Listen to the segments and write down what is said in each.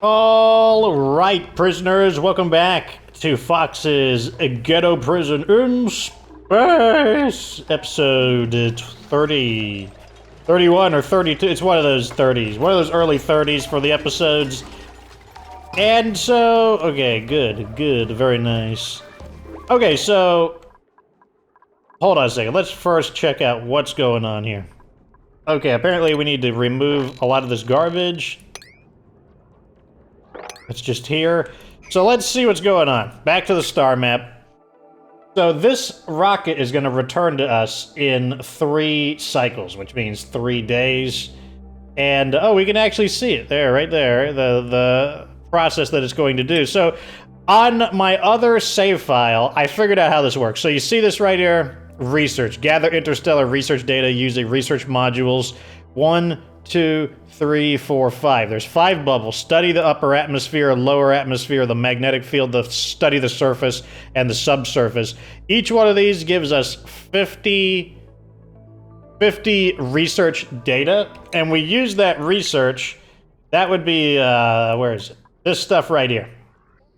All right, prisoners, welcome back to Fox's Ghetto Prison in Space, episode 30, 31 or 32. It's one of those 30s, one of those early 30s for the episodes. And so, okay, good, very nice. Okay, so, hold on a second. Let's first check out what's going on here. Okay, apparently we need to remove a lot of this garbage. It's just here. So let's see what's going on. Back to the star map. So this rocket is going to return to us in 3 cycles, which means 3 days. And, oh, we can actually see it there, right there, the process that it's going to do. So on my other save file, I figured out how this works. So you see this right here? Research. Gather interstellar research data using research modules. 1, 2, 3, 4, 5. There's 5 bubbles. Study the upper atmosphere, lower atmosphere, the magnetic field, study the surface, and the subsurface. Each one of these gives us 50 research data, and we use that research. That would be, where is it? This stuff right here.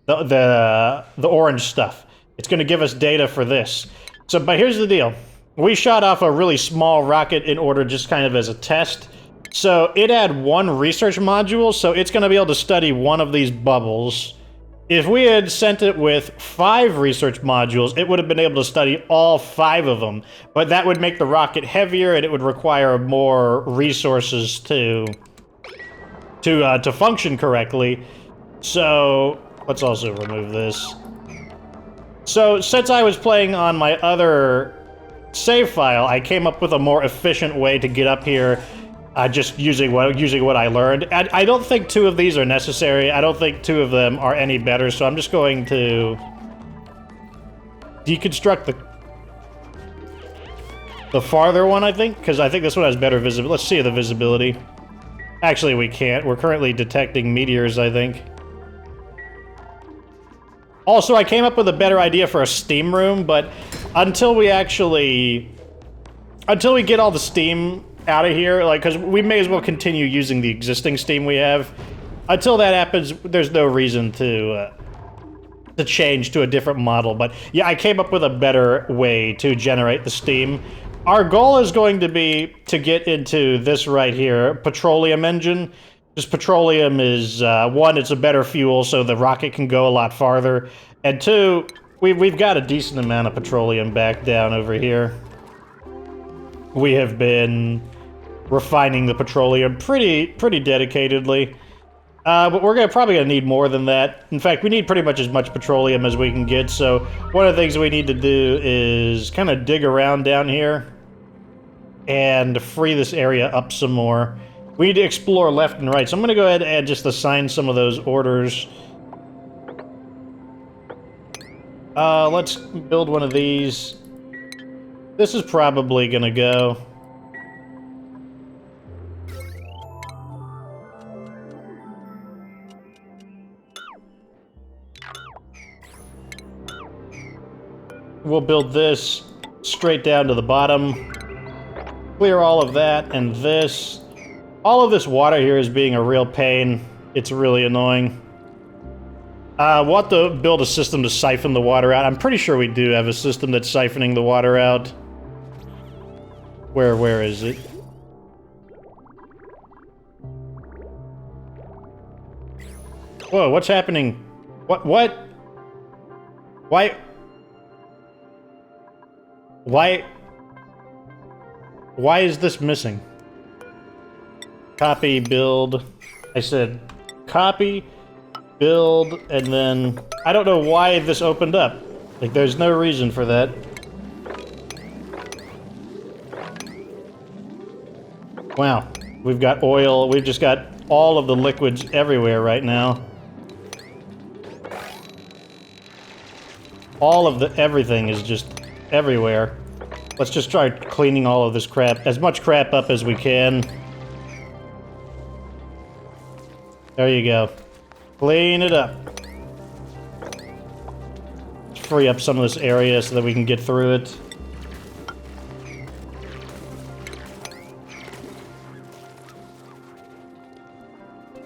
The orange stuff. It's going to give us data for this. So, but here's the deal. We shot off a really small rocket in order just kind of as a test. So it had 1 research module, so it's going to be able to study 1 of these bubbles. If we had sent it with 5 research modules, it would have been able to study all 5 of them. But that would make the rocket heavier, and it would require more resources to function correctly. So let's also remove this. So since I was playing on my other save file, I came up with a more efficient way to get up here. Just using what I learned. I don't think 2 of these are necessary. I don't think 2 of them are any better, so I'm just going to deconstruct the farther one, I think, because I think this one has better visibility. Let's see the visibility. Actually, we can't. We're currently detecting meteors, I think. Also, I came up with a better idea for a steam room, but until we get all the steam out of here, like, because we may as well continue using the existing steam we have. Until that happens, there's no reason to change to a different model. But yeah, I came up with a better way to generate the steam. Our goal is going to be to get into this right here, petroleum engine. This petroleum is, 1, it's a better fuel, so the rocket can go a lot farther. And 2, we've got a decent amount of petroleum back down over here. We have been refining the petroleum pretty dedicatedly. But we're probably gonna need more than that. In fact, we need pretty much as much petroleum as we can get, so one of the things we need to do is kind of dig around down here and free this area up some more. We need to explore left and right, so I'm gonna go ahead and just assign some of those orders. Let's build one of these. This is probably gonna go. We'll build this straight down to the bottom. Clear all of that and this. All of this water here is being a real pain. It's really annoying. We'll have to build a system to siphon the water out. I'm pretty sure we do have a system that's siphoning the water out. Where is it? Whoa, what's happening? What? Why? Why is this missing? Copy, build. I said copy, build, and then I don't know why this opened up. Like, there's no reason for that. Wow, we've got oil. We've just got all of the liquids everywhere right now. All of everything is just everywhere. Let's just try cleaning all of this crap, as much crap up as we can. There you go. Clean it up. Free up some of this area so that we can get through it.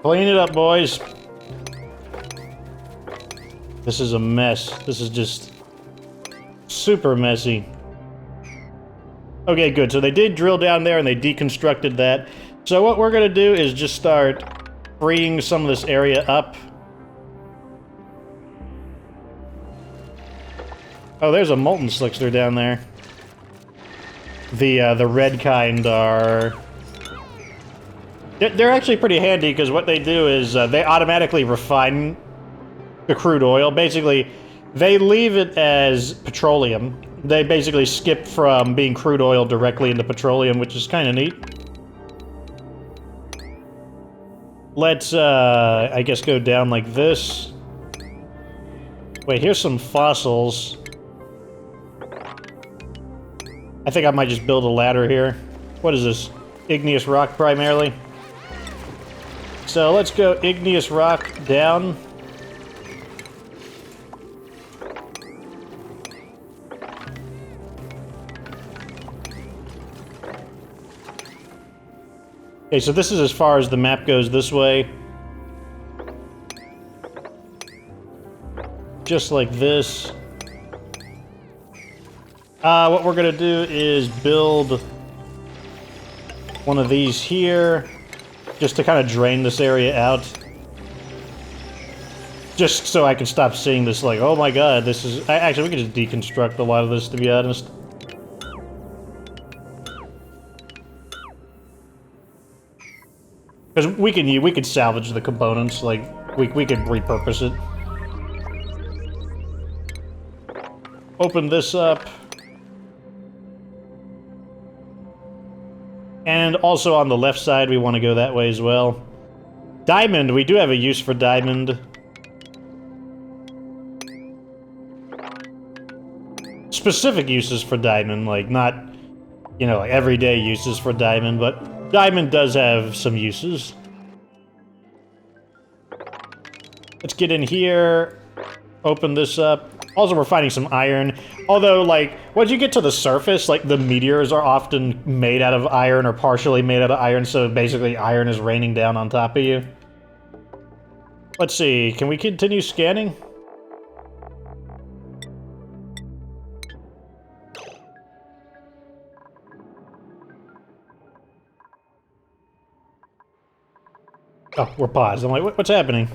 Clean it up, boys. This is a mess. This is just super messy. Okay, good. So they did drill down there and they deconstructed that. So what we're gonna do is just start freeing some of this area up. Oh, there's a molten slickster down there. The red kind are... They're actually pretty handy, because what they do is they automatically refine the crude oil. Basically, they leave it as petroleum. They basically skip from being crude oil directly into petroleum, which is kind of neat. Let's, I guess, go down like this. Wait, here's some fossils. I think I might just build a ladder here. What is this? Igneous rock, primarily? So let's go igneous rock down. Okay, so this is as far as the map goes this way. Just like this. What we're gonna do is build one of these here, just to kind of drain this area out. Just so I can stop seeing this like, oh my god, this is... Actually, we can just deconstruct a lot of this, to be honest. Because we could salvage the components, like, we could repurpose it. Open this up. And also on the left side, we want to go that way as well. Diamond, we do have a use for diamond. Specific uses for diamond, like not, you know, like everyday uses for diamond, but diamond does have some uses. Let's get in here, open this up. Also, we're finding some iron. Although, like, once you get to the surface, like, the meteors are often made out of iron or partially made out of iron, so basically iron is raining down on top of you. Let's see, can we continue scanning? Oh, we're paused. I'm like, what's happening?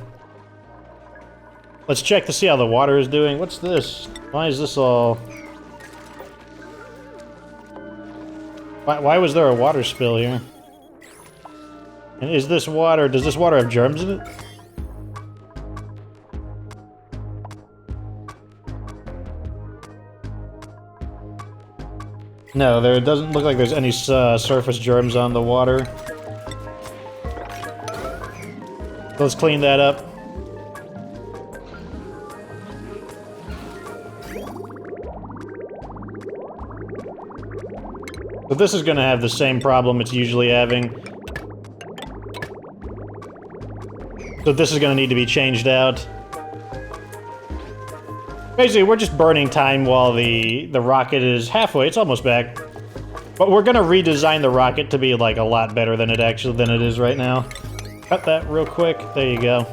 Let's check to see how the water is doing. What's this? Why is this all... Why was there a water spill here? And is this water... Does this water have germs in it? No, there doesn't look like there's any surface germs on the water. Let's clean that up. But this is going to have the same problem it's usually having. So this is going to need to be changed out. Basically, we're just burning time while the rocket is halfway. It's almost back. But we're going to redesign the rocket to be, like, a lot better than it is right now. Cut that real quick. There you go.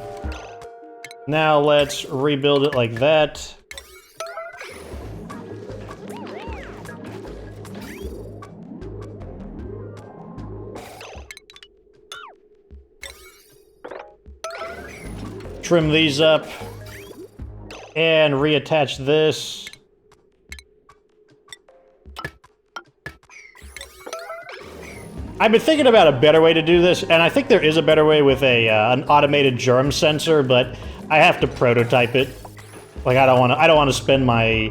Now let's rebuild it like that. Trim these up. And reattach this. I've been thinking about a better way to do this, and I think there is a better way with an automated germ sensor, but I have to prototype it. Like, I don't want to spend my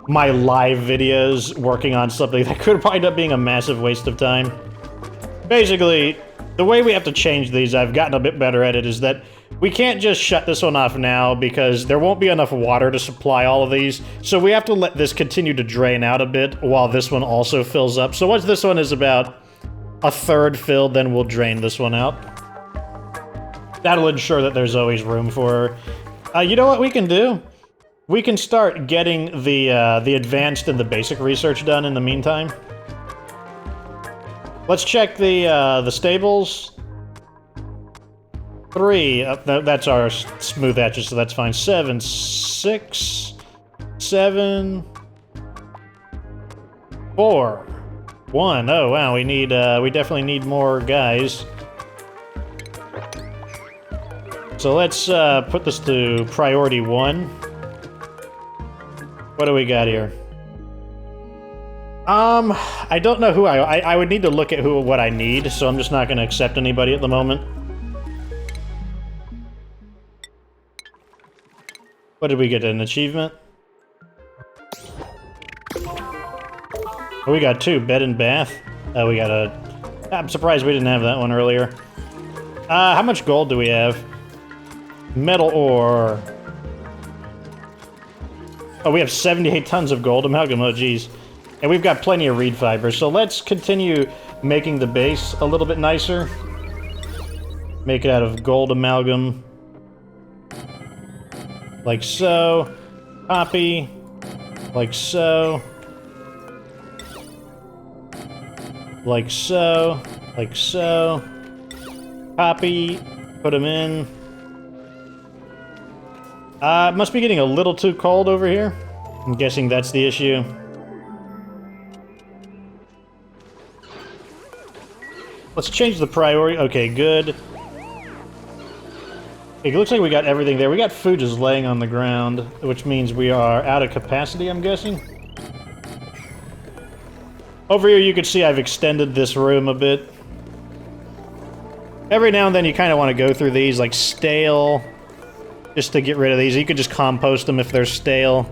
live videos working on something that could wind up being a massive waste of time. Basically, the way we have to change these, I've gotten a bit better at it, is that we can't just shut this one off now because there won't be enough water to supply all of these. So we have to let this continue to drain out a bit while this one also fills up. So once this one is about a third filled, then we'll drain this one out. That'll ensure that there's always room for her. You know what we can do? We can start getting the advanced and the basic research done in the meantime. Let's check the stables. 3. That's our smooth hatches, so that's fine. 7, 6, 7, 4, 1. Oh wow, we need we definitely need more guys. So let's put this to priority 1. What do we got here? I don't know who I would need to look at what I need, so I'm just not going to accept anybody at the moment. What did we get? An achievement? Oh, we got 2. Bed and bath. Oh, we got a... I'm surprised we didn't have that one earlier. How much gold do we have? Metal ore. Oh, we have 78 tons of gold amalgam. Oh, geez. And we've got plenty of reed fiber, so let's continue making the base a little bit nicer. Make it out of gold amalgam. Like so. Copy. Like so. Like so. Like so. Copy. Put them in. It must be getting a little too cold over here. I'm guessing that's the issue. Let's change the priority. Okay, good. It looks like we got everything there. We got food just laying on the ground, which means we are out of capacity, I'm guessing. Over here you can see I've extended this room a bit. Every now and then you kind of want to go through these, like stale, just to get rid of these. You could just compost them if they're stale,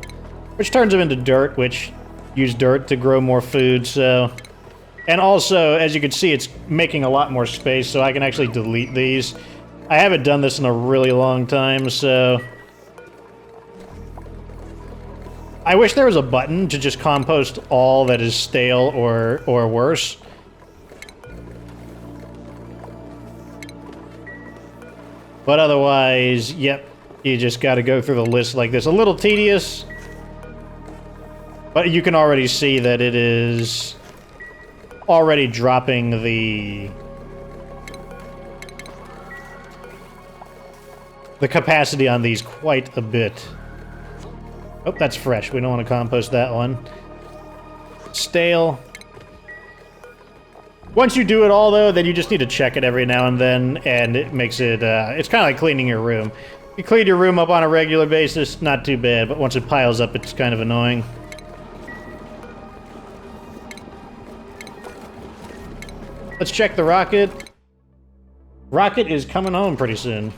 which turns them into dirt, which use dirt to grow more food, so... And also, as you can see, it's making a lot more space, so I can actually delete these. I haven't done this in a really long time, so... I wish there was a button to just compost all that is stale or worse. But otherwise, yep, you just gotta go through the list like this. A little tedious, but you can already see that it is already dropping the capacity on these quite a bit. Oh, that's fresh. We don't want to compost that one. Stale. Once you do it all, though, then you just need to check it every now and then, and it makes it, it's kind of like cleaning your room. You clean your room up on a regular basis, not too bad, but once it piles up, it's kind of annoying. Let's check the rocket. Rocket is coming home pretty soon.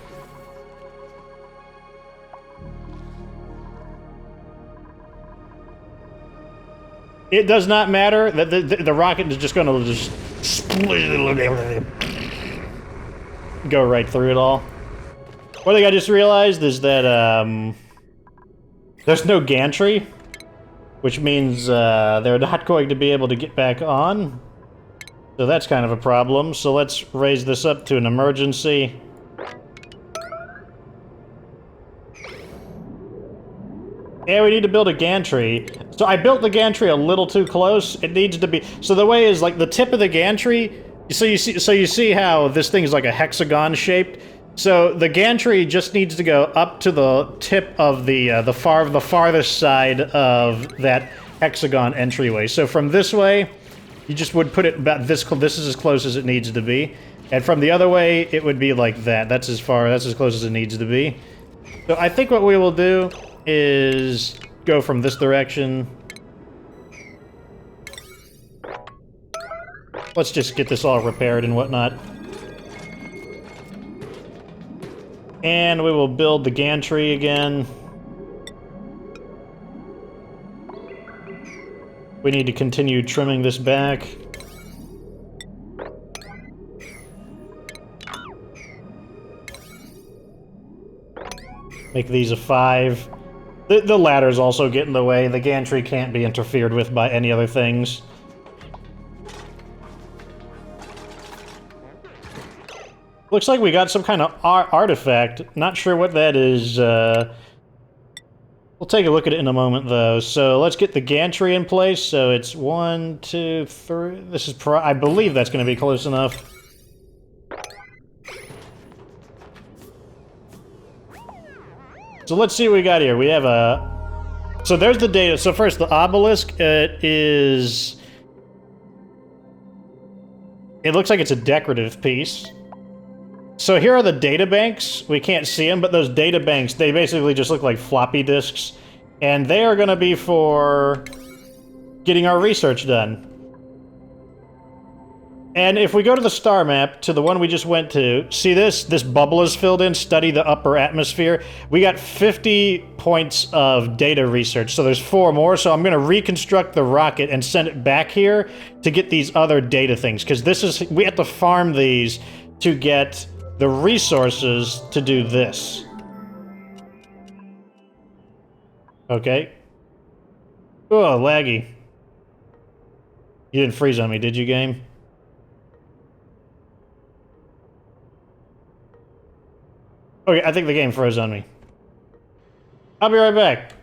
It does not matter that the rocket is just going to just go right through it all. One thing I just realized is that there's no gantry, which means they're not going to be able to get back on. So that's kind of a problem. So let's raise this up to an emergency. Yeah, we need to build a gantry. So I built the gantry a little too close. It needs to be... So the way is, like, the tip of the gantry... So you see how this thing is like a hexagon shaped? So the gantry just needs to go up to the tip of the farthest side of that hexagon entryway. So from this way, you just would put it about this... This is as close as it needs to be. And from the other way, it would be like that. That's as close as it needs to be. So I think what we will do is go from this direction. Let's just get this all repaired and whatnot. And we will build the gantry again. We need to continue trimming this back. Make these a 5. The ladders also get in the way. The gantry can't be interfered with by any other things. Looks like we got some kind of artifact. Not sure what that is. We'll take a look at it in a moment, though. So let's get the gantry in place. So it's 1, 2, 3. This is I believe that's going to be close enough. So let's see what we got here. We have a... So there's the data. So first, the obelisk, it is... It looks like it's a decorative piece. So here are the data banks. We can't see them, but those data banks, they basically just look like floppy disks. And they are going to be for getting our research done. And if we go to the star map, to the one we just went to, see this? This bubble is filled in, study the upper atmosphere. We got 50 points of data research, so there's 4 more, so I'm going to reconstruct the rocket and send it back here to get these other data things, because this is, we have to farm these to get the resources to do this. Okay. Oh, laggy. You didn't freeze on me, did you, game? Okay, I think the game froze on me. I'll be right back.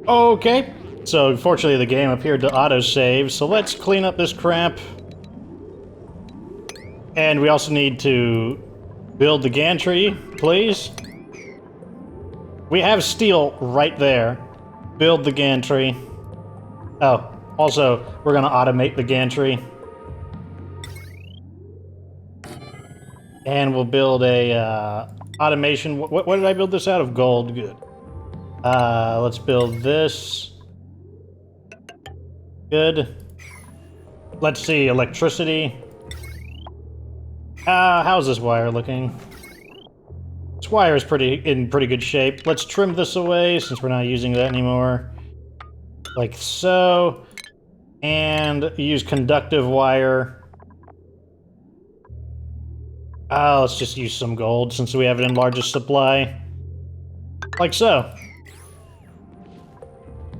Okay, so unfortunately the game appeared to autosave, so let's clean up this crap. And we also need to build the gantry, please. We have steel right there. Build the gantry. Oh, also, we're gonna automate the gantry. And we'll build a, automation. What did I build this out of? Gold, good. Let's build this. Good. Let's see, electricity. How's this wire looking? This wire is in pretty good shape. Let's trim this away since we're not using that anymore. Like so. And use conductive wire. Let's just use some gold since we have it in largest supply. Like so.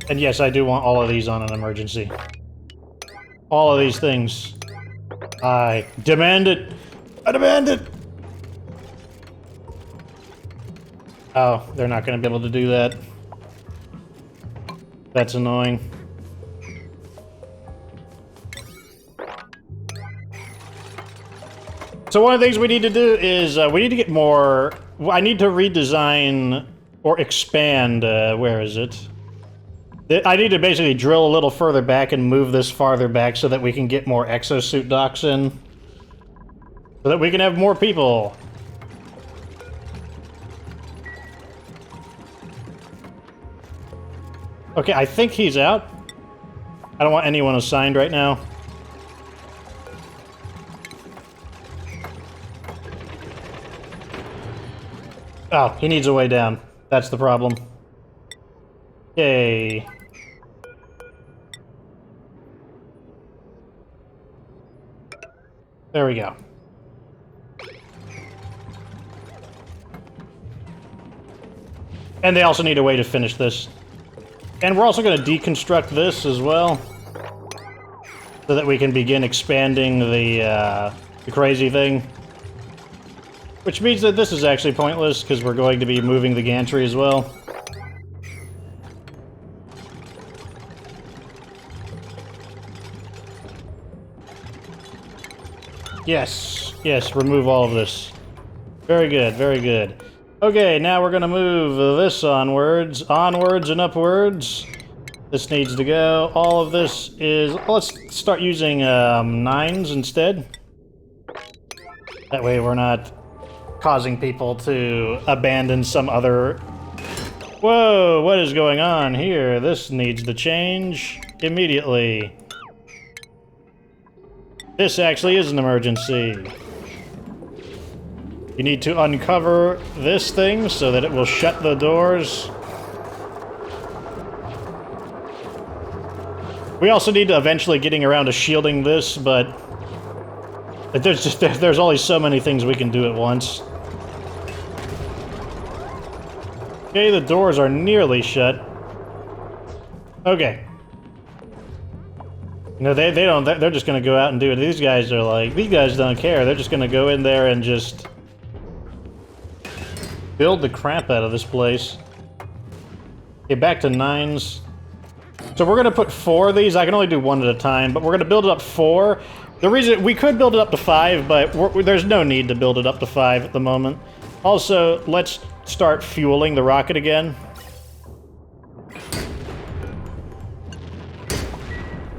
And yes, I do want all of these on an emergency. All of these things. I demand it! I demand it! Oh, they're not going to be able to do that. That's annoying. So one of the things we need to do is, we need to get more... I need to redesign or expand, where is it? I need to basically drill a little further back and move this farther back so that we can get more exosuit docks in. So that we can have more people. Okay, I think he's out. I don't want anyone assigned right now. Oh, he needs a way down. That's the problem. Yay. There we go. And they also need a way to finish this. And we're also going to deconstruct this as well. So that we can begin expanding the crazy thing. Which means that this is actually pointless, because we're going to be moving the gantry as well. Yes, yes, remove all of this. Very good, very good. Okay, now we're gonna move this onwards and upwards. This needs to go. All of this is... let's start using 9s instead. That way we're not causing people to abandon some other Whoa, what is going on here? This needs to change immediately. This actually is an emergency. You need to uncover this thing so that it will shut the doors. We also need to eventually getting around to shielding this, but there's only so many things we can do at once. Okay, the doors are nearly shut. Okay. No, they don't. They're just gonna go out and do it. These guys are like, these guys don't care. They're just gonna go in there and just build the crap out of this place. Okay, back to 9s. So we're gonna put 4 of these. I can only do 1 at a time, but we're gonna build it up 4. The reason we could build it up to 5, but there's no need to build it up to 5 at the moment. Also, let's start fueling the rocket again.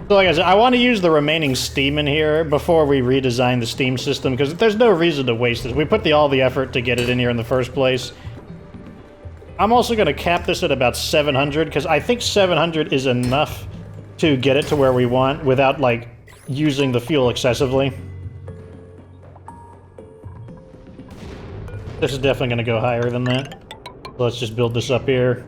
So like I said, I want to use the remaining steam in here before we redesign the steam system, because there's no reason to waste this. We put all the effort to get it in here in the first place. I'm also going to cap this at about 700, because I think 700 is enough to get it to where we want without, like, using the fuel excessively. This is definitely going to go higher than that. So let's just build this up here.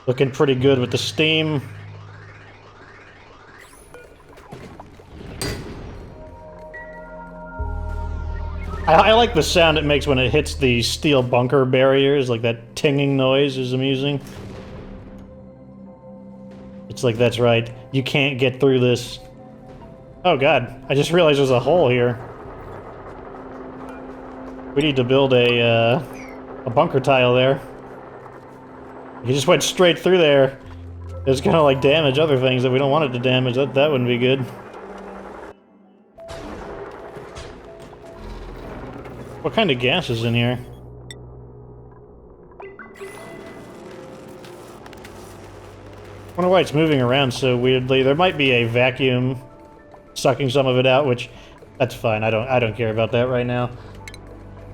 Looking pretty good with the steam. I like the sound it makes when it hits the steel bunker barriers, like that tinging noise is amusing. It's like, that's right, you can't get through this. Oh god, I just realized there's a hole here. We need to build a bunker tile there. He just went straight through there. It's gonna like damage other things that we don't want it to damage. That wouldn't be good. What kind of gas is in here? I wonder why it's moving around so weirdly. There might be a vacuum sucking some of it out, which that's fine. I don't care about that right now.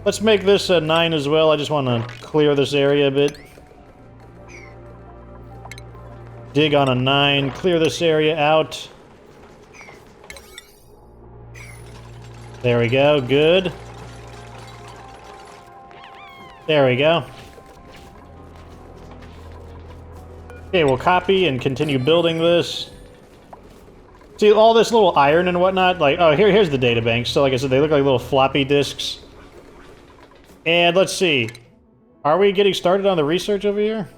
Let's make this a 9 as well. I just want to clear this area a bit. Dig on a 9, clear this area out. There we go, good. There we go. Okay, we'll copy and continue building this. See, all this little iron and whatnot, like, oh, here's the data banks. So like I said, they look like little floppy disks. And let's see. Are we getting started on the research over here?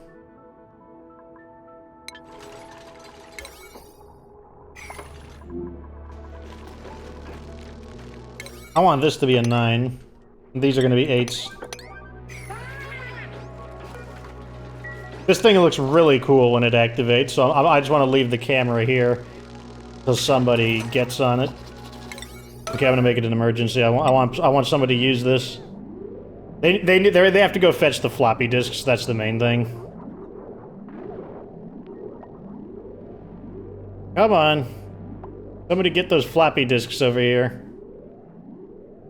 I want this to be a 9. These are going to be 8s. This thing looks really cool when it activates, so I just want to leave the camera here until somebody gets on it. Okay, I'm going to make it an emergency. I want somebody to use this. They have to go fetch the floppy disks. That's the main thing. Come on. Somebody get those floppy disks over here.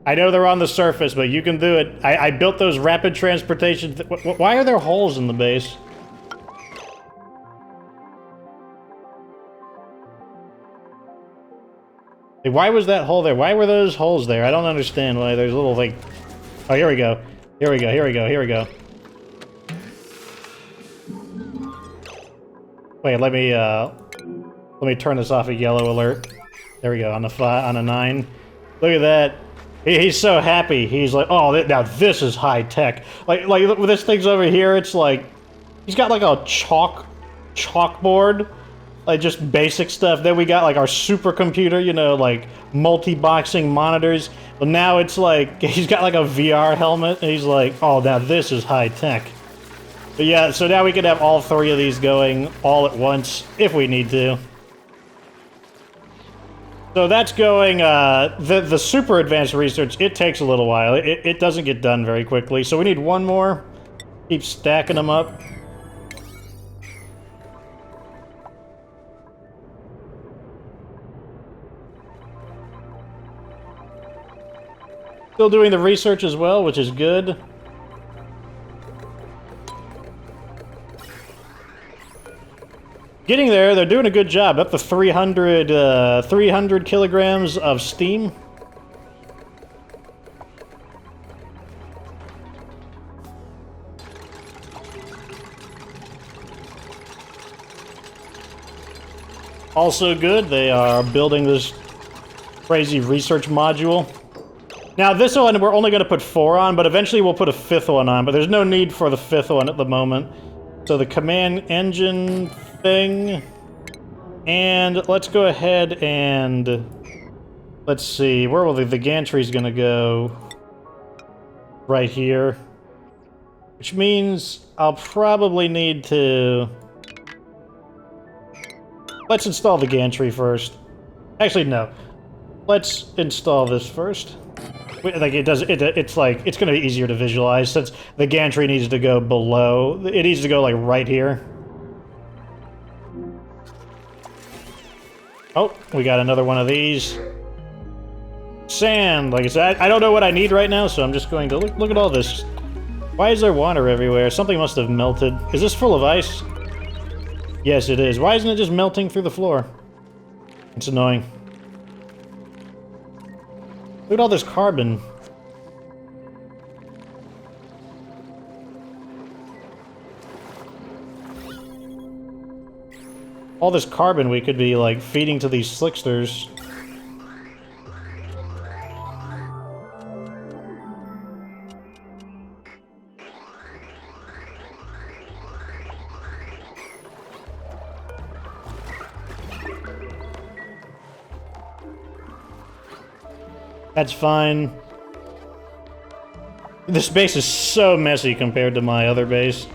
I know they're on the surface, but you can do it. I built those rapid transportation... Why are there holes in the base? Why was that hole there? Why were those holes there? I don't understand why there's little, like... Oh, here we go. Here we go, here we go, here we go. Wait, let me turn this off at yellow alert. There we go, on a 9. Look at that. He's so happy. He's like, oh, now this is high tech. Like with this thing's over here, it's like... He's got like a chalkboard. Like, just basic stuff. Then we got, like, our supercomputer, you know, like, multi-boxing monitors. But now it's like, he's got, like, a VR helmet, and he's like, oh, now this is high-tech. But yeah, so now we can have all 3 of these going all at once, if we need to. So that's going, the super advanced research, it takes a little while. It doesn't get done very quickly. So we need 1 more. Keep stacking them up. Still doing the research as well, which is good. Getting there, they're doing a good job. Up to 300 kilograms of steam. Also good, they are building this crazy research module. Now this one we're only going to put 4 on, but eventually we'll put a 5th one on, but there's no need for the 5th one at the moment. So the command engine thing, and let's go ahead and let's see, where will the gantry's going to go? Right here. Which means I'll probably need to... Let's install the gantry first. Actually, no. Let's install this first. Like it does, it's like it's going to be easier to visualize since the gantry needs to go below. It needs to go like right here. Oh, we got another one of these. Sand, like I said, I don't know what I need right now, so I'm just going to look at all this. Why is there water everywhere? Something must have melted. Is this full of ice? Yes, it is. Why isn't it just melting through the floor? It's annoying. Look at all this carbon. All this carbon we could be, like, feeding to these slicksters. That's fine. This base is so messy compared to my other base.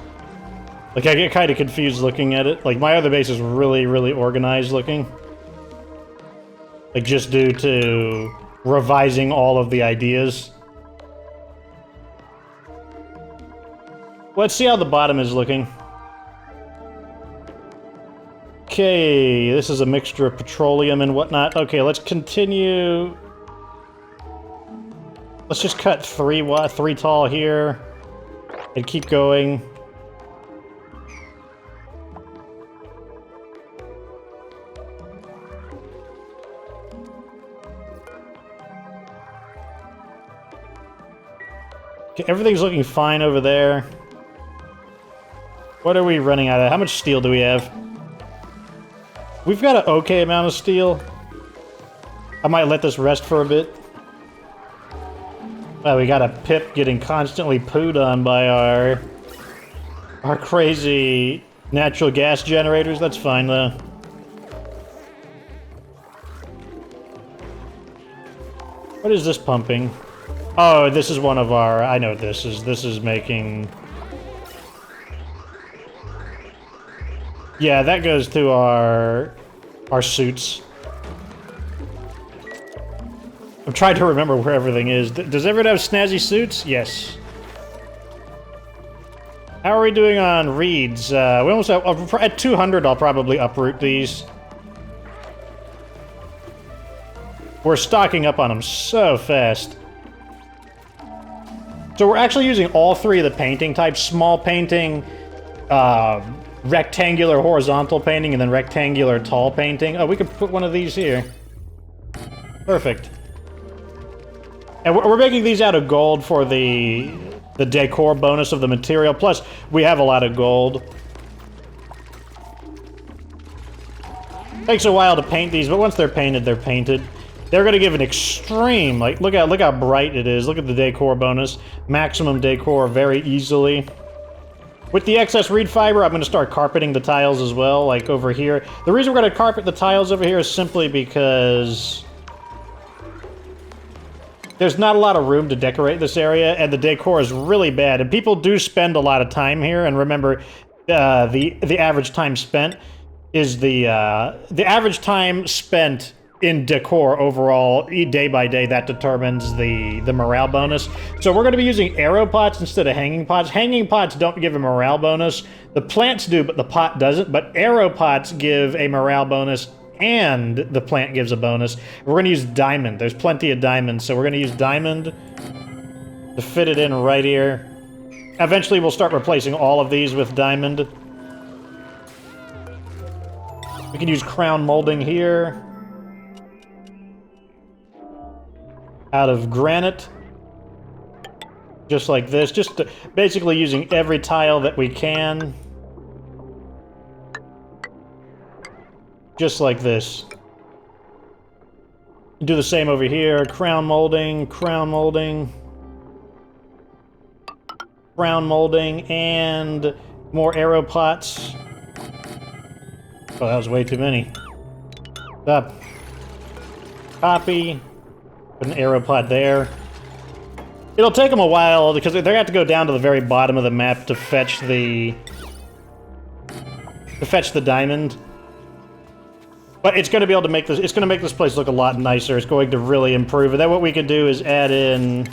Like, I get kind of confused looking at it. Like, my other base is really, really organized looking. Like, just due to revising all of the ideas. Let's see how the bottom is looking. Okay, this is a mixture of petroleum and whatnot. Okay, let's continue... Let's just cut 3 tall here and keep going. Okay, everything's looking fine over there. What are we running out of? How much steel do we have? We've got an okay amount of steel. I might let this rest for a bit. Well, we got a pip getting constantly pooed on by our crazy natural gas generators. That's fine, though. What is this pumping? Oh, this is one of our... I know what this is. This is making... Yeah, that goes to our suits. I'm trying to remember where everything is. Does everyone have snazzy suits? Yes. How are we doing on reeds? We almost have, at 200, I'll probably uproot these. We're stocking up on them so fast. So we're actually using all 3 of the painting types. Small painting, rectangular horizontal painting, and then rectangular tall painting. Oh, we could put one of these here. Perfect. And we're making these out of gold for the decor bonus of the material. Plus, we have a lot of gold. Takes a while to paint these, but once they're painted, they're painted. They're going to give an extreme, like, look how bright it is. Look at the decor bonus. Maximum decor very easily. With the excess reed fiber, I'm going to start carpeting the tiles as well, like over here. The reason we're going to carpet the tiles over here is simply because... there's not a lot of room to decorate this area, and the decor is really bad. And people do spend a lot of time here, and remember, the average time spent is the average time spent in decor overall, day by day, that determines the morale bonus. So we're going to be using arrow pots instead of hanging pots. Hanging pots don't give a morale bonus. The plants do, but the pot doesn't. But arrow pots give a morale bonus, and the plant gives a bonus. We're going to use diamond. There's plenty of diamond, so we're going to use diamond. to fit it in right here. Eventually, we'll start replacing all of these with diamond. We can use crown molding here. Out of granite. Just like this. Just basically using every tile that we can. Just like this. Do the same over here. Crown molding, crown molding. Crown molding, and more arrow pots. Oh, that was way too many. Up. Copy. Put an arrow pot there. It'll take them a while, because they're going to have to go down to the very bottom of the map to fetch the... diamond. But it's going to be able to make this... It's going to make this place look a lot nicer. It's going to really improve it. Then what we could do is add in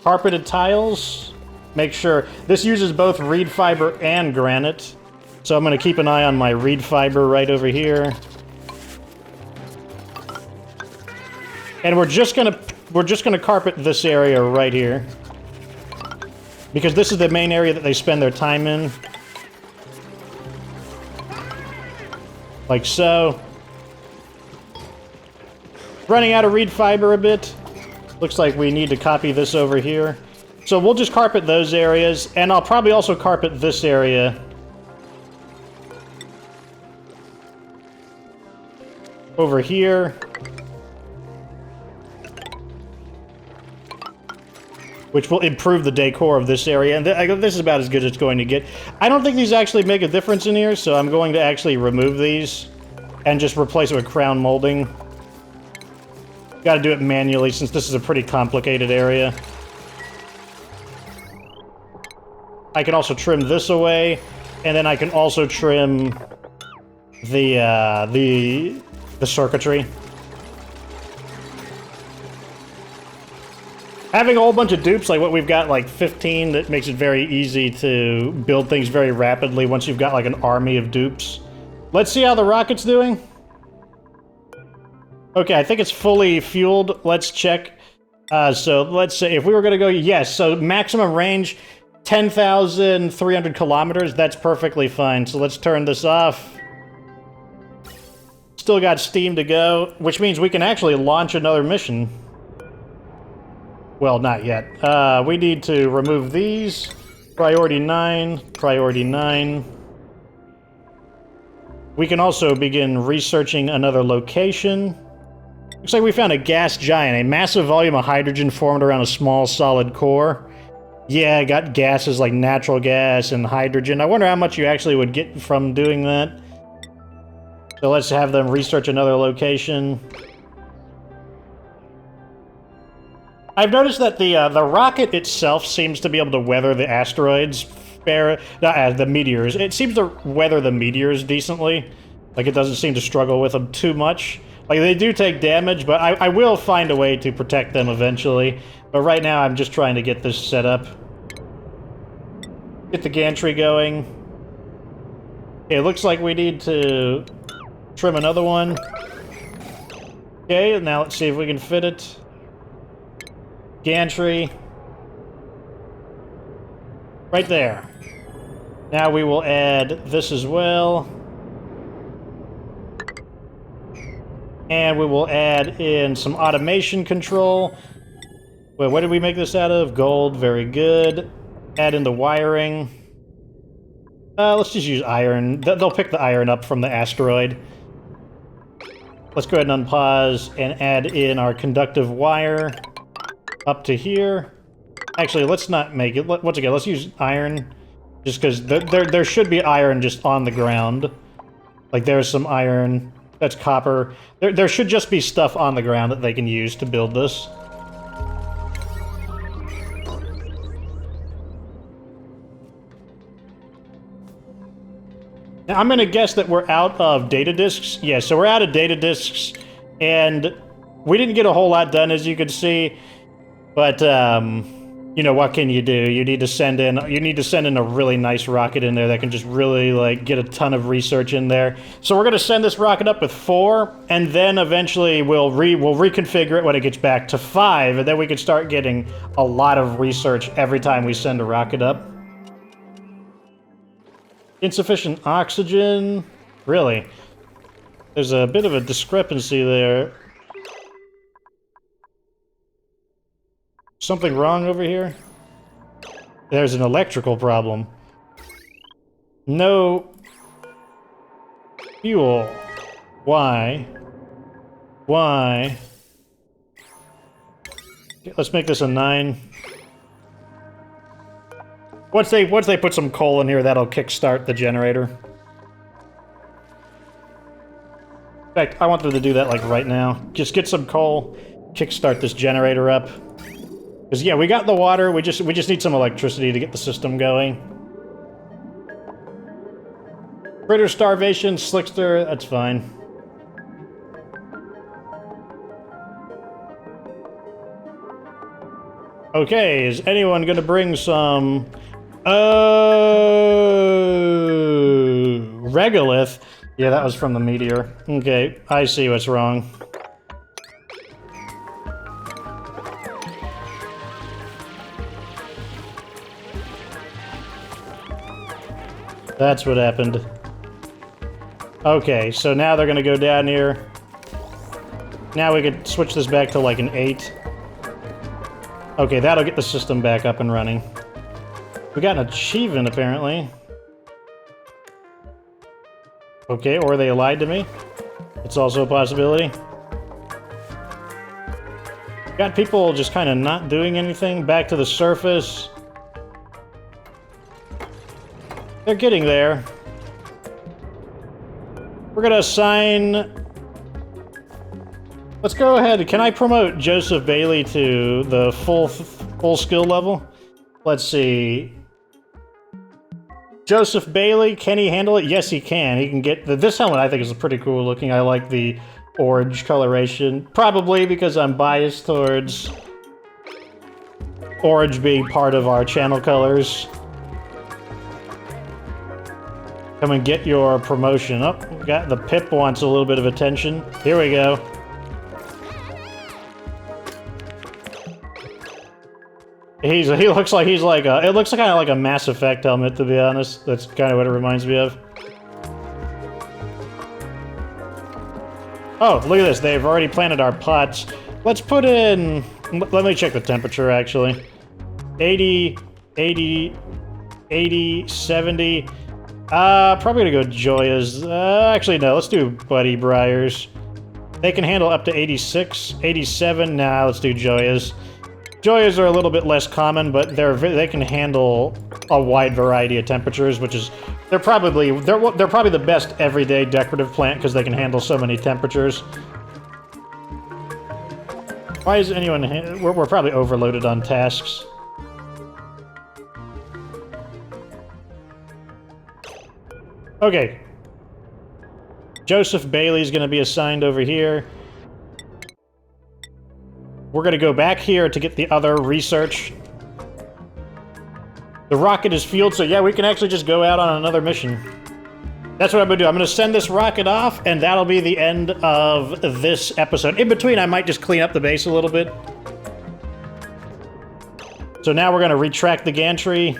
carpeted tiles. Make sure... This uses both reed fiber and granite. So I'm going to keep an eye on my reed fiber right over here. And we're just going to carpet this area right here. Because this is the main area that they spend their time in. Like so. Running out of reed fiber a bit. Looks like we need to copy this over here. So we'll just carpet those areas, and I'll probably also carpet this area. Over here. Which will improve the decor of this area, and this is about as good as it's going to get. I don't think these actually make a difference in here, so I'm going to actually remove these and just replace it with crown molding. Gotta do it manually since this is a pretty complicated area. I can also trim this away, and then I can also trim the circuitry. Having a whole bunch of dupes, like what we've got, like 15, that makes it very easy to build things very rapidly once you've got like an army of dupes. Let's see how the rocket's doing. Okay, I think it's fully fueled. Let's check. So let's say if we were going to go, yes, so maximum range, 10,300 kilometers. That's perfectly fine. So let's turn this off. Still got steam to go, which means we can actually launch another mission. Well, not yet. We need to remove these. Priority 9. Priority 9. We can also begin researching another location. Looks like we found a gas giant. A massive volume of hydrogen formed around a small solid core. Yeah, got gases like natural gas and hydrogen. I wonder how much you actually would get from doing that. So let's have them research another location. I've noticed that the rocket itself seems to be able to weather the asteroids, the meteors. It seems to weather the meteors decently. Like, it doesn't seem to struggle with them too much. Like, they do take damage, but I will find a way to protect them eventually. But right now, I'm just trying to get this set up. Get the gantry going. Okay, it looks like we need to trim another one. Okay, now let's see if we can fit it. Gantry. Right there. Now we will add this as well. And we will add in some automation control. Wait, what did we make this out of? Gold, very good. Add in the wiring. Let's just use iron. They'll pick the iron up from the asteroid. Let's go ahead and unpause and add in our conductive wire up to here. Actually, let's not make it. Once again, let's use iron. Just because there should be iron just on the ground. Like, there's some iron. That's copper. There should just be stuff on the ground that they can use to build this. Now, I'm going to guess that we're out of data disks. Yeah, so we're out of data disks, and we didn't get a whole lot done, as you can see. But, you know, what can you do? You need to send in a really nice rocket in there that can just really, like, get a ton of research in there. So we're gonna send this rocket up with 4, and then eventually we'll reconfigure it when it gets back to 5, and then we can start getting a lot of research every time we send a rocket up. Insufficient oxygen? Really? There's a bit of a discrepancy there. Something wrong over here? There's an electrical problem. No fuel. Why? Why? Okay, let's make this a 9. Once they put some coal in here, that'll kickstart the generator. In fact, I want them to do that like right now. Just get some coal, kickstart this generator up. Because, yeah, we got the water, we just need some electricity to get the system going. Critter starvation, slickster, that's fine. Okay, is anyone gonna bring some... regolith? Yeah, that was from the meteor. Okay, I see what's wrong. That's what happened. Okay, so now they're gonna go down here. Now we could switch this back to like an 8. Okay, that'll get the system back up and running. We got an achievement, apparently. Okay, or they lied to me. It's also a possibility. Got people just kind of not doing anything. Back to the surface. They're getting there. We're gonna assign... Let's go ahead. Can I promote Joseph Bailey to the full skill level? Let's see. Joseph Bailey, can he handle it? Yes, he can. He can get... This helmet, I think, is pretty cool looking. I like the orange coloration. Probably because I'm biased towards orange being part of our channel colors. Come and get your promotion. Oh, got the Pip wants a little bit of attention. Here we go. He looks like he's like a... It looks kind of like a Mass Effect helmet, to be honest. That's kind of what it reminds me of. Oh, look at this. They've already planted our pots. Let's put in... Let me check the temperature, actually. 80, 80, 80, 70... probably gonna go Joyas. Actually, no, let's do Buddy Briars. They can handle up to 86, 87. Nah, let's do Joyas. Joyas are a little bit less common, but they can handle a wide variety of temperatures, which is... They're probably the best everyday decorative plant because they can handle so many temperatures. Why is anyone... We're probably overloaded on tasks. Okay. Joseph Bailey's gonna be assigned over here. We're gonna go back here to get the other research. The rocket is fueled, so yeah, we can actually just go out on another mission. That's what I'm gonna do. I'm gonna send this rocket off, and that'll be the end of this episode. In between, I might just clean up the base a little bit. So now we're gonna retract the gantry.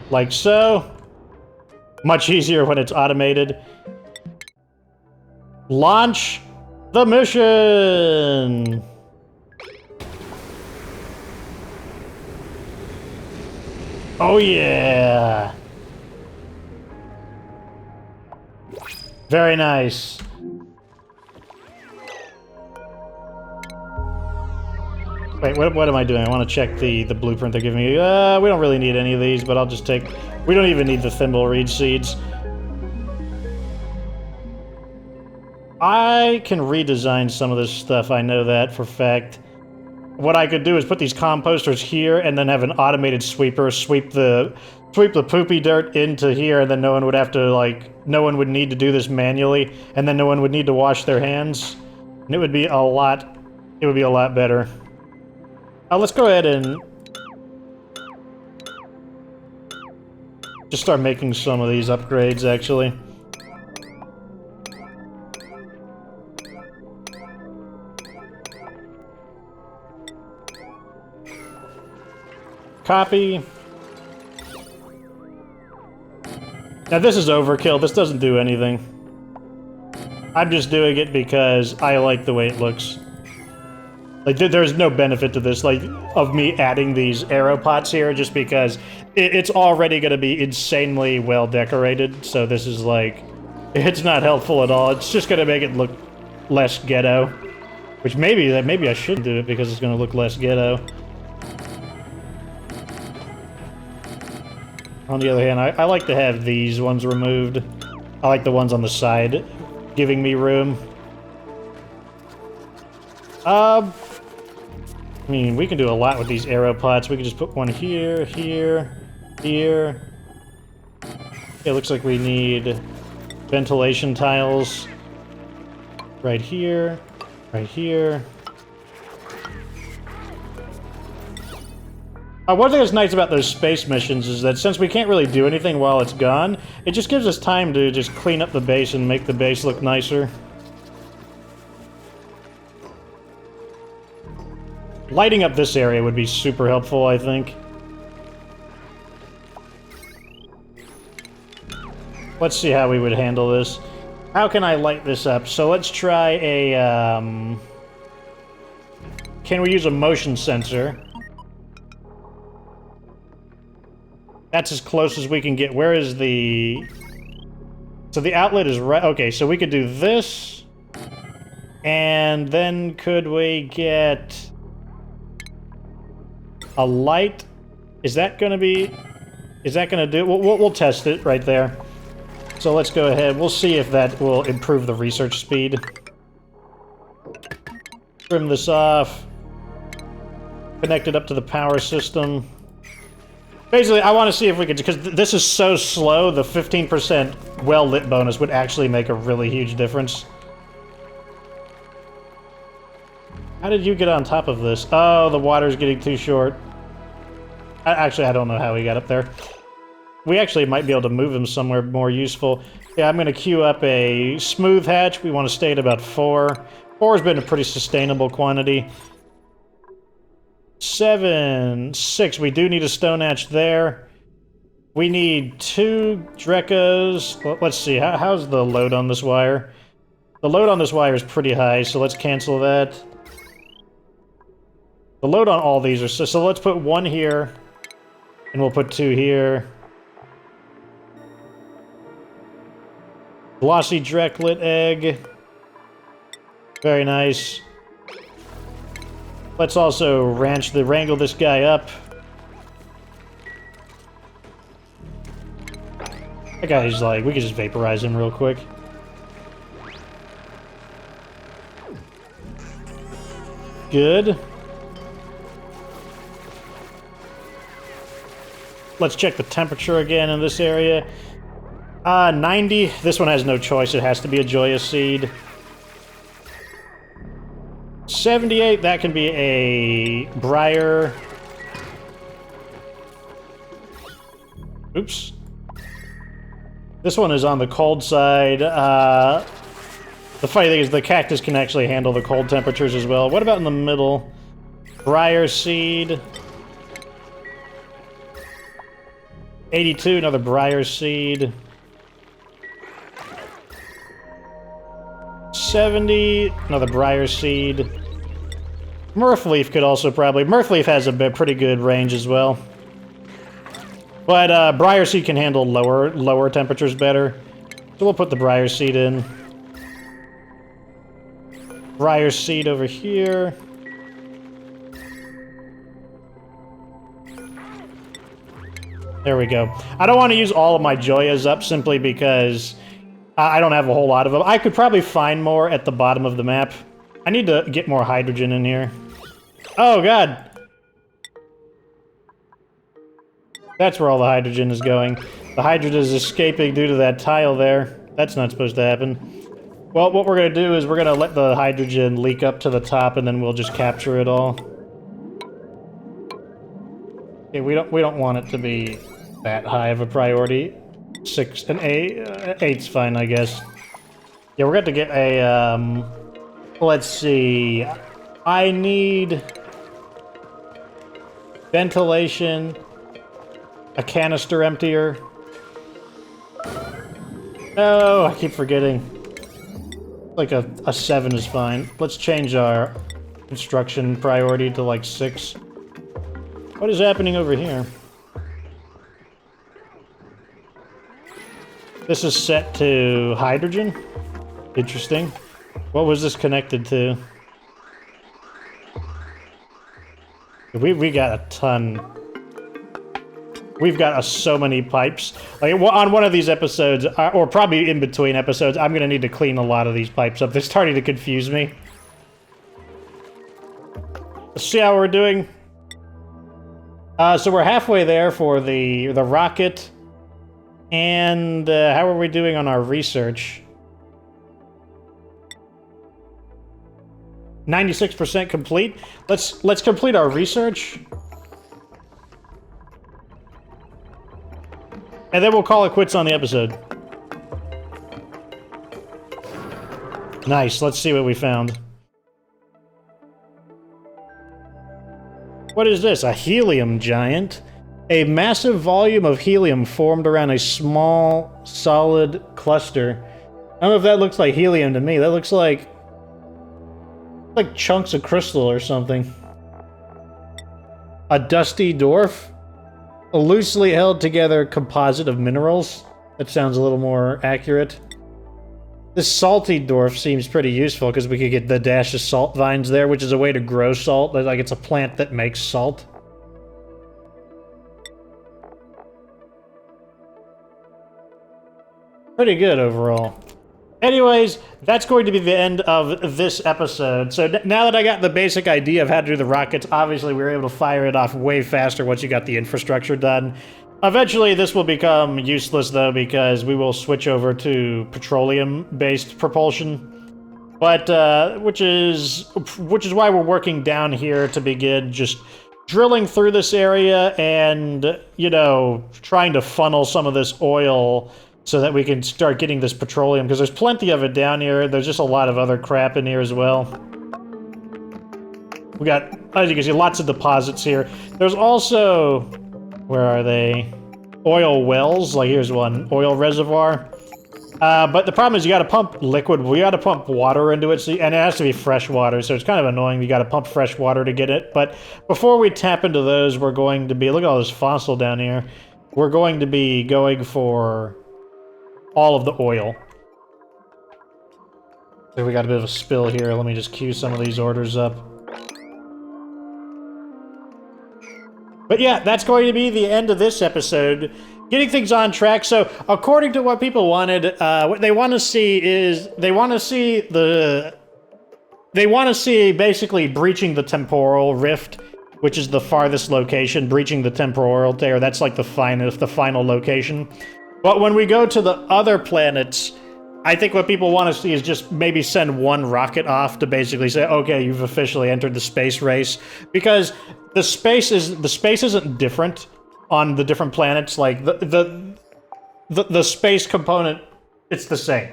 Like so. Much easier when it's automated. Launch the mission! Oh yeah! Very nice. Wait, what am I doing? I want to check the blueprint they're giving me. We don't really need any of these, but I'll just take... We don't even need the thimble reed seeds. I can redesign some of this stuff, I know that for a fact. What I could do is put these composters here and then have an automated sweeper sweep the poopy dirt into here, and then no one would have to, like... No one would need to do this manually, and then no one would need to wash their hands. And it would be a lot it would be a lot better. Let's go ahead and just start making some of these upgrades, actually. Copy. Now this is overkill. This doesn't do anything. I'm just doing it because I like the way it looks. Like, there's no benefit to this, like, of me adding these arrow pots here, just because it's already going to be insanely well decorated, so this is, like, it's not helpful at all. It's just going to make it look less ghetto. Which maybe I shouldn't do it because it's going to look less ghetto. On the other hand, I like to have these ones removed. I like the ones on the side giving me room. I mean, we can do a lot with these arrow pots. We can just put one here, here, here. It looks like we need ventilation tiles right here, right here. One thing that's nice about those space missions is that since we can't really do anything while it's gone, it just gives us time to just clean up the base and make the base look nicer. Lighting up this area would be super helpful, I think. Let's see how we would handle this. How can I light this up? So let's try a, can we use a motion sensor? That's as close as we can get. Where is the... So the outlet is right... Okay, so we could do this. And then could we get... a light? Is that gonna be... Is that gonna do... We'll test it right there. So let's go ahead. We'll see if that will improve the research speed. Trim this off. Connect it up to the power system. Basically, I want to see if we could, because this is so slow, the 15% well-lit bonus would actually make a really huge difference. How did you get on top of this? Oh, the water's getting too short. Actually, I don't know how he got up there. We actually might be able to move him somewhere more useful. Yeah, I'm going to queue up a smooth hatch. We want to stay at about 4. 4 has been a pretty sustainable quantity. 7, 6. We do need a stone hatch there. We need 2 Drecos. Well, let's see. How's the load on this wire? The load on this wire is pretty high, so let's cancel that. The load on all these are... So let's put 1 here, and we'll put 2 here. Glossy Dreklet egg. Very nice. Let's also wrangle this guy up. That guy's like, we can just vaporize him real quick. Good. Let's check the temperature again in this area. 90. This one has no choice. It has to be a joyous seed. 78, that can be a briar. Oops. This one is on the cold side. The funny thing is the cactus can actually handle the cold temperatures as well. What about in the middle? Briar seed. 82, another briar seed. 70, another briar seed. Mirthleaf could also probably... Mirthleaf has a pretty good range as well. But briar seed can handle lower temperatures better. So we'll put the briar seed in. Briar seed over here. There we go. I don't want to use all of my Joyas up simply because I don't have a whole lot of them. I could probably find more at the bottom of the map. I need to get more hydrogen in here. Oh, God. That's where all the hydrogen is going. The hydrogen is escaping due to that tile there. That's not supposed to happen. Well, what we're gonna do is we're gonna let the hydrogen leak up to the top, and then we'll just capture it all. Okay, we don't want it to be that high of a priority. 6 and 8, 8's fine, I guess. Yeah, we're going to get a, let's see. I need ventilation, a canister emptier. Oh, I keep forgetting. Like a 7 is fine. Let's change our construction priority to like 6. What is happening over here? This is set to hydrogen. Interesting. What was this connected to? We got a ton. We've got so many pipes. Like on one of these episodes, or probably in between episodes, I'm gonna need to clean a lot of these pipes up. They're starting to confuse me. Let's see how we're doing. So we're halfway there for the rocket. And how are we doing on our research? 96% complete. Let's complete our research. And then we'll call it quits on the episode. Nice, let's see what we found. What is this? A helium giant? A massive volume of helium formed around a small, solid cluster. I don't know if that looks like helium to me. That looks like chunks of crystal or something. A dusty dwarf? A loosely held together composite of minerals? That sounds a little more accurate. This salty dwarf seems pretty useful because we could get the dash of salt vines there, which is a way to grow salt. Like it's a plant that makes salt. Pretty good overall. Anyways, that's going to be the end of this episode. So now that I got the basic idea of how to do the rockets, obviously we were able to fire it off way faster once you got the infrastructure done. Eventually this will become useless though, because we will switch over to petroleum-based propulsion. But, which is why we're working down here to begin just drilling through this area and, you know, trying to funnel some of this oil so that we can start getting this petroleum, because there's plenty of it down here. There's just a lot of other crap in here as well. We got, as you can see, lots of deposits here. There's also, where are they? Oil wells, like here's one, oil reservoir. But the problem is you gotta pump liquid, we gotta pump water into it, and it has to be fresh water, so it's kind of annoying. You gotta pump fresh water to get it. But before we tap into those, we're going to be, look at all this fossil down here. We're going to be going for all of the oil. So we got a bit of a spill here. Let me just queue some of these orders up. But yeah, that's going to be the end of this episode. Getting things on track. So according to what people wanted, what they want to see is they want to see basically breaching the temporal rift, which is the farthest location, breaching the temporal tear. That's like the final location. But when we go to the other planets, I think what people want to see is just maybe send one rocket off to basically say, okay, you've officially entered the space race. Because the space isn't different on the different planets. Like the space component, it's the same.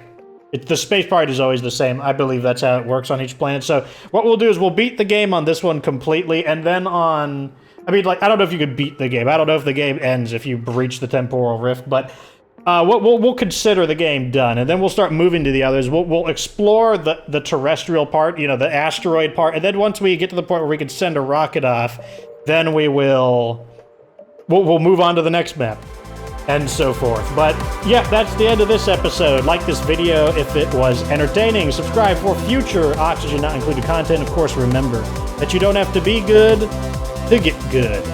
The space part is always the same. I believe that's how it works on each planet. So what we'll do is we'll beat the game on this one completely, and then on, I mean, like, I don't know if you could beat the game. I don't know if the game ends if you breach the temporal rift, but we'll consider the game done, and then we'll start moving to the others. We'll explore the terrestrial part, you know, the asteroid part, and then once we get to the point where we can send a rocket off, then we'll move on to the next map, and so forth. But yeah, that's the end of this episode. Like this video if it was entertaining. Subscribe for future Oxygen Not Included content. Of course, remember that you don't have to be good to get good.